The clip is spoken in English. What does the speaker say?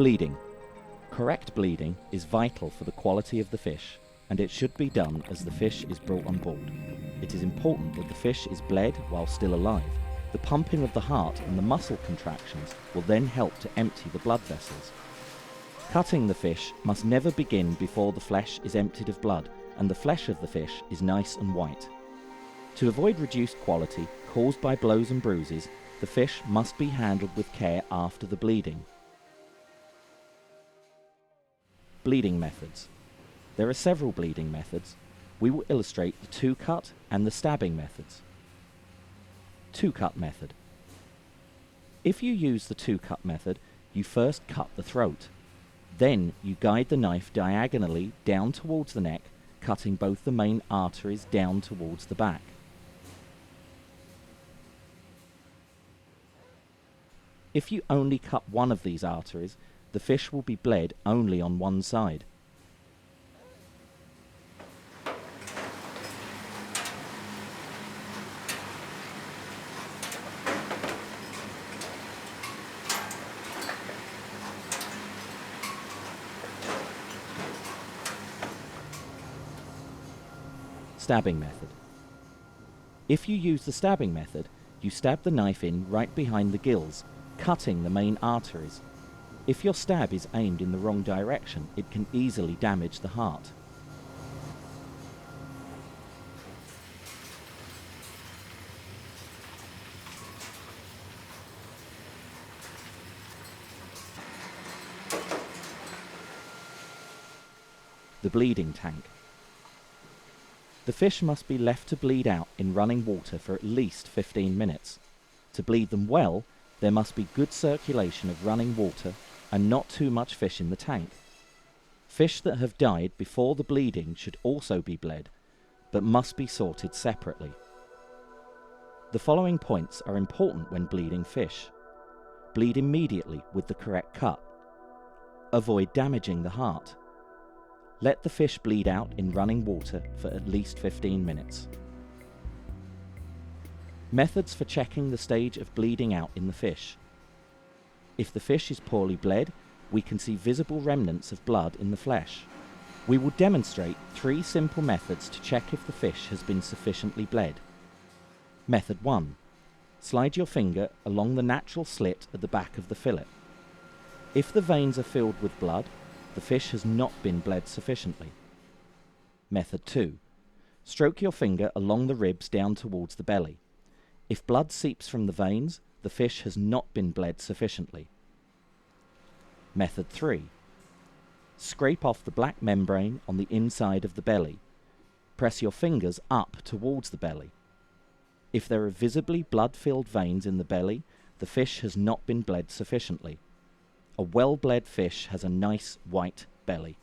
Bleeding. Correct bleeding is vital for the quality of the fish, and it should be done as the fish is brought on board. It is important that the fish is bled while still alive. The pumping of the heart and the muscle contractions will then help to empty the blood vessels. Cutting the fish must never begin before the flesh is emptied of blood and the flesh of the fish is nice and white. To avoid reduced quality caused by blows and bruises, the fish must be handled with care after the bleeding. Bleeding methods. There are several bleeding methods. We will illustrate the two-cut and the stabbing methods. Two-cut method. If you use the two-cut method, you first cut the throat. Then you guide the knife diagonally down towards the neck, cutting both the main arteries down towards the back. If you only cut one of these arteries, the fish will be bled only on one side. Stabbing method. If you use the stabbing method, you stab the knife in right behind the gills, cutting the main arteries. If your stab is aimed in the wrong direction, it can easily damage the heart. The bleeding tank. The fish must be left to bleed out in running water for at least 15 minutes. To bleed them well, there must be good circulation of running water and not too much fish in the tank. Fish that have died before the bleeding should also be bled, but must be sorted separately. The following points are important when bleeding fish. Bleed immediately with the correct cut. Avoid damaging the heart. Let the fish bleed out in running water for at least 15 minutes. Methods for checking the stage of bleeding out in the fish. If the fish is poorly bled, we can see visible remnants of blood in the flesh. We will demonstrate 3 simple methods to check if the fish has been sufficiently bled. Method 1. Slide your finger along the natural slit at the back of the fillet. If the veins are filled with blood, the fish has not been bled sufficiently. Method 2. Stroke your finger along the ribs down towards the belly. If blood seeps from the veins, the fish has not been bled sufficiently. Method 3. Scrape off the black membrane on the inside of the belly. Press your fingers up towards the belly. If there are visibly blood-filled veins in the belly, the fish has not been bled sufficiently. A well-bled fish has a nice white belly.